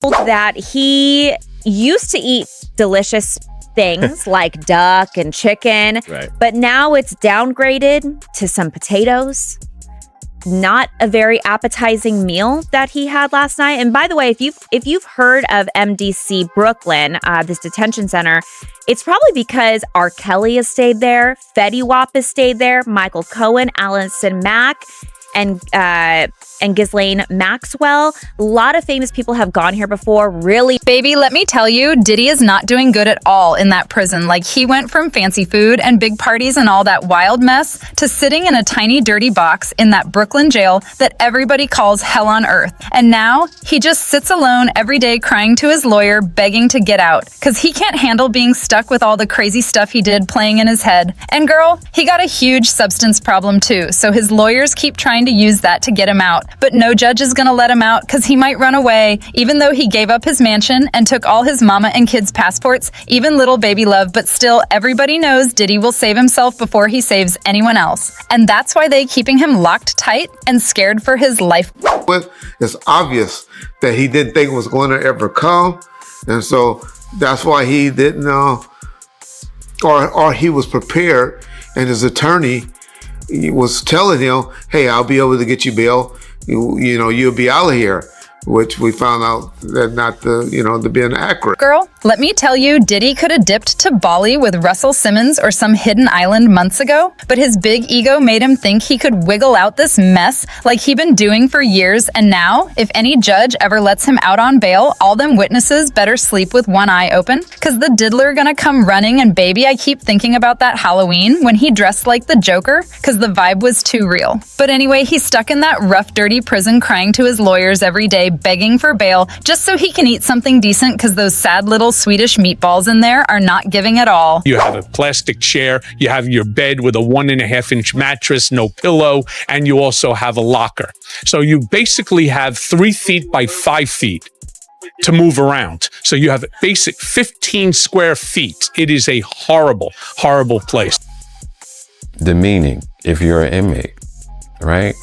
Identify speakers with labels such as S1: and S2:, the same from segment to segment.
S1: that he used to eat delicious things like duck and chicken, but now it's downgraded to some potatoes. Not a very appetizing meal that he had last night. And by the way, if you've heard of MDC Brooklyn, this detention center, it's probably because R. Kelly has stayed there, Fetty Wap has stayed there, Michael Cohen, Allison Mack, and Ghislaine Maxwell. A lot of famous people have gone here before. Really,
S2: baby, let me tell you, Diddy is not doing good at all in that prison. Like, he went from fancy food and big parties and all that wild mess to sitting in a tiny dirty box in that Brooklyn jail that everybody calls hell on earth. And now he just sits alone every day crying to his lawyer, begging to get out because he can't handle being stuck with all the crazy stuff he did playing in his head. And girl, he got a huge substance problem too, so his lawyers keep trying to use that to get him out. But no judge is gonna let him out because he might run away, even though he gave up his mansion and took all his mama and kids' passports, even little baby love. But still, everybody knows Diddy will save himself before he saves anyone else. And that's why they keeping him locked tight and scared for his life.
S3: It's obvious that he didn't think it was going to ever come. And so that's why he didn't, or he was prepared, and his attorney was telling him, hey, I'll be able to get you bail. You'll be out of here, which we found out that not to being accurate.
S2: Girl, let me tell you, Diddy could have dipped to Bali with Russell Simmons or some hidden island months ago, but his big ego made him think he could wiggle out this mess like he'd been doing for years. And now, if any judge ever lets him out on bail, all them witnesses better sleep with one eye open, because the diddler gonna come running. And baby, I keep thinking about that Halloween when he dressed like the Joker, because the vibe was too real. But anyway, he's stuck in that rough, dirty prison crying to his lawyers every day, begging for bail, just so he can eat something decent, because those sad little Swedish meatballs in there are not giving at all.
S4: You have a plastic chair, you have your bed with a 1.5-inch mattress, no pillow, and you also have a locker. So you basically have 3 feet by 5 feet to move around. So you have a basic 15 square feet. It is a horrible, horrible place.
S5: Demeaning if you're an inmate, right?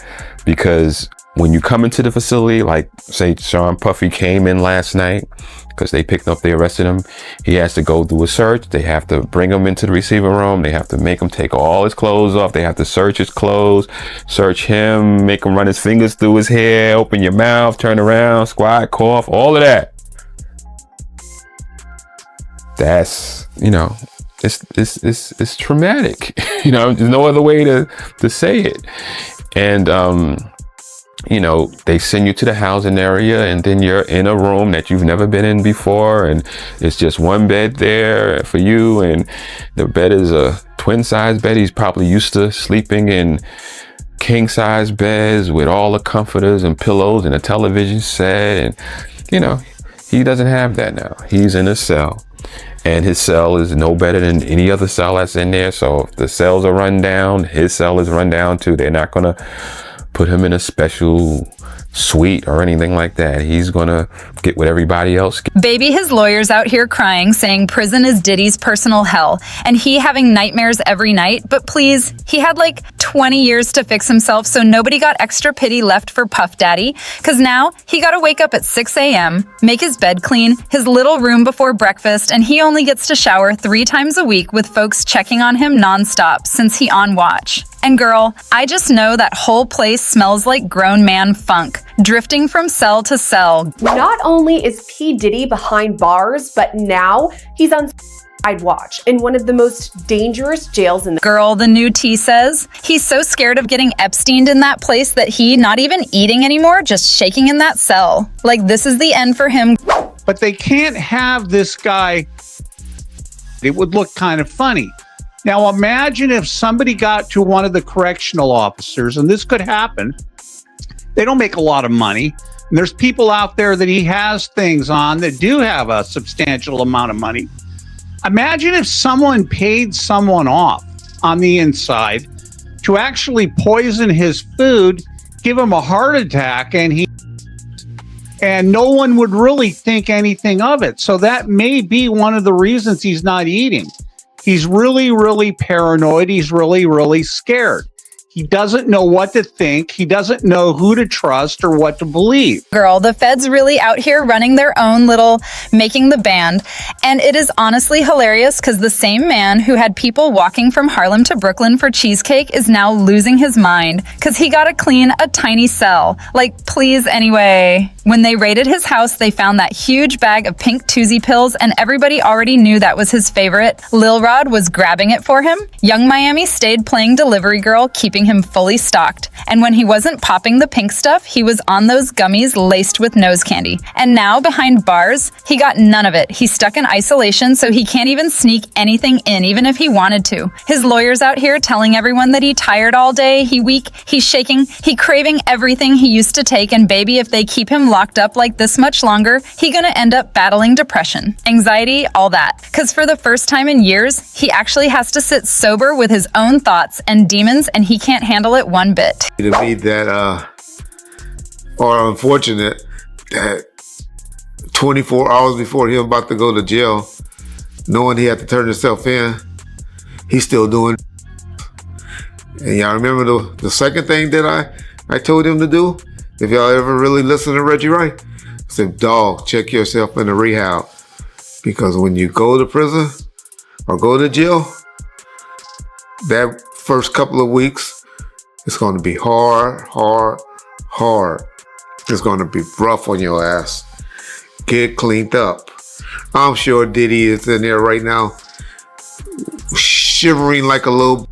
S5: Because when you come into the facility, like say Sean Puffy came in last night because they arrested him. He has to go through a search. They have to bring him into the receiving room. They have to make him take all his clothes off. They have to search his clothes, search him, make him run his fingers through his hair, open your mouth, turn around, squat, cough, all of that. That's, it's traumatic. There's no other way to say it. And, they send you to the housing area, and then you're in a room that you've never been in before, and it's just one bed there for you, and the bed is a twin size bed. He's probably used to sleeping in king size beds with all the comforters and pillows and a television set, and he doesn't have that now. He's in a cell, and his cell is no better than any other cell that's in there. So if the cells are run down, his cell is run down too. They're not gonna put him in a special suite or anything like that. He's gonna get what everybody else gets.
S2: Baby, his lawyer's out here crying, saying prison is Diddy's personal hell, and he having nightmares every night. But please, he had like 20 years to fix himself, so nobody got extra pity left for Puff Daddy, because now he gotta wake up at 6 a.m., make his bed clean, his little room before breakfast, and he only gets to shower 3 times a week with folks checking on him nonstop since he on watch. And girl, I just know that whole place smells like grown man funk, drifting from cell to cell.
S6: Not only is P. Diddy behind bars, but now he's on I'd watch in one of the most dangerous jails in the—
S2: Girl, the new T says he's so scared of getting Epsteined in that place that he not even eating anymore, just shaking in that cell. Like this is the end for him.
S7: But they can't have this guy. It would look kind of funny. Now imagine if somebody got to one of the correctional officers, and this could happen. They don't make a lot of money. And there's people out there that he has things on that do have a substantial amount of money. Imagine if someone paid someone off on the inside to actually poison his food, give him a heart attack, and no one would really think anything of it. So that may be one of the reasons he's not eating. He's really, really paranoid. He's really, really scared. He doesn't know what to think. He doesn't know who to trust or what to believe.
S2: Girl, the feds really out here running their own little making the band. And it is honestly hilarious because the same man who had people walking from Harlem to Brooklyn for cheesecake is now losing his mind because he got to clean a tiny cell. Like, please, anyway. When they raided his house, they found that huge bag of pink Toozy pills, and everybody already knew that was his favorite. Lil Rod was grabbing it for him. Young Miami stayed playing delivery girl, keeping him fully stocked. And when he wasn't popping the pink stuff, he was on those gummies laced with nose candy. And now, behind bars, he got none of it. He's stuck in isolation, so he can't even sneak anything in, even if he wanted to. His lawyer's out here telling everyone that he tired all day, he weak, he's shaking, he craving everything he used to take, and baby, if they keep him locked up like this much longer, he gonna end up battling depression, anxiety, all that. Cause for the first time in years, he actually has to sit sober with his own thoughts and demons, and he can't handle it one bit.
S3: To me that, or unfortunate that 24 hours before he was about to go to jail, knowing he had to turn himself in, he's still doing. And y'all remember the second thing that I told him to do? If y'all ever really listen to Reggie Wright, I said, dog, check yourself in the rehab. Because when you go to prison or go to jail, that first couple of weeks, it's going to be hard. It's going to be rough on your ass. Get cleaned up. I'm sure Diddy is in there right now, shivering like a little,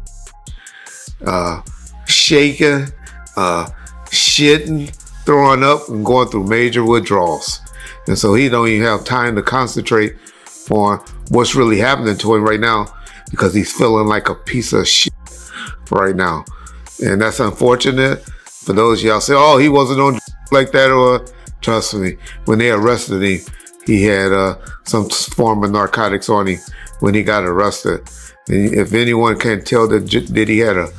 S3: shaking, shitting, throwing up, and going through major withdrawals. And so he don't even have time to concentrate on what's really happening to him right now because he's feeling like a piece of shit right now. And that's unfortunate for those y'all say, oh, he wasn't on like that, or trust me, when they arrested him, he had some form of narcotics on him when he got arrested. And if anyone can tell that he had a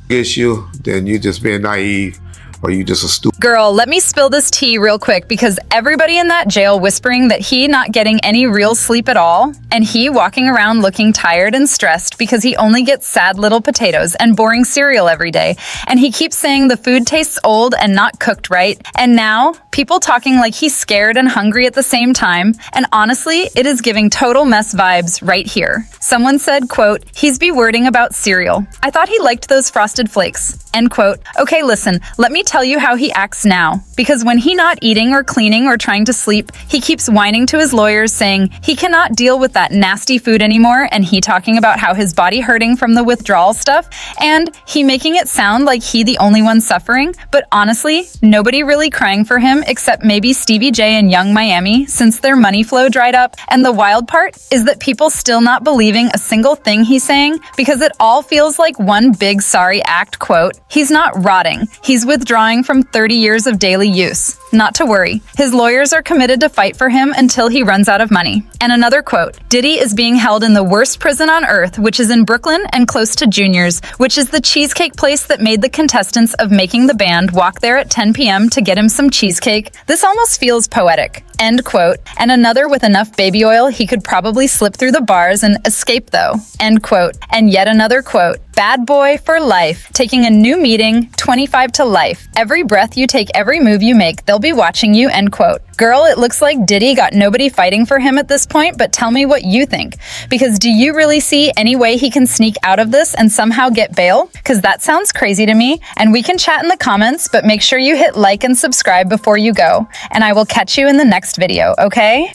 S3: issue, then you just being naive, or you just a stupid.
S2: Girl, let me spill this tea real quick because everybody in that jail whispering that he not getting any real sleep at all, and he walking around looking tired and stressed because he only gets sad little potatoes and boring cereal every day, and he keeps saying the food tastes old and not cooked right, and now people talking like he's scared and hungry at the same time, and honestly, it is giving total mess vibes right here. Someone said, quote, he's be wording about cereal. I thought he liked those Frosted Flakes, end quote. Okay, listen, let me tell you how he acts now. Because when he not eating or cleaning or trying to sleep, he keeps whining to his lawyers saying he cannot deal with that nasty food anymore, and he talking about how his body hurting from the withdrawal stuff, and he making it sound like he the only one suffering, but honestly, nobody really crying for him except maybe Stevie J and Young Miami since their money flow dried up. And the wild part is that people still not believing a single thing he's saying because it all feels like one big sorry act. Quote, he's not rotting, he's withdrawing from 30 years of daily use. Not to worry, his lawyers are committed to fight for him until he runs out of money. And another quote, Diddy is being held in the worst prison on earth, which is in Brooklyn and close to Junior's, which is the cheesecake place that made the contestants of Making the Band walk there at 10 p.m. to get him some cheesecake. This almost feels poetic. End quote. And another with enough baby oil he could probably slip through the bars and escape though. End quote. And yet another quote, bad boy for life, taking a new meeting, 25 to life. Every breath you take, every move you make, they'll be watching you, end quote. Girl, it looks like Diddy got nobody fighting for him at this point, but tell me what you think. Because do you really see any way he can sneak out of this and somehow get bail? Because that sounds crazy to me, and we can chat in the comments, but make sure you hit like and subscribe before you go. And I will catch you in the next video, okay?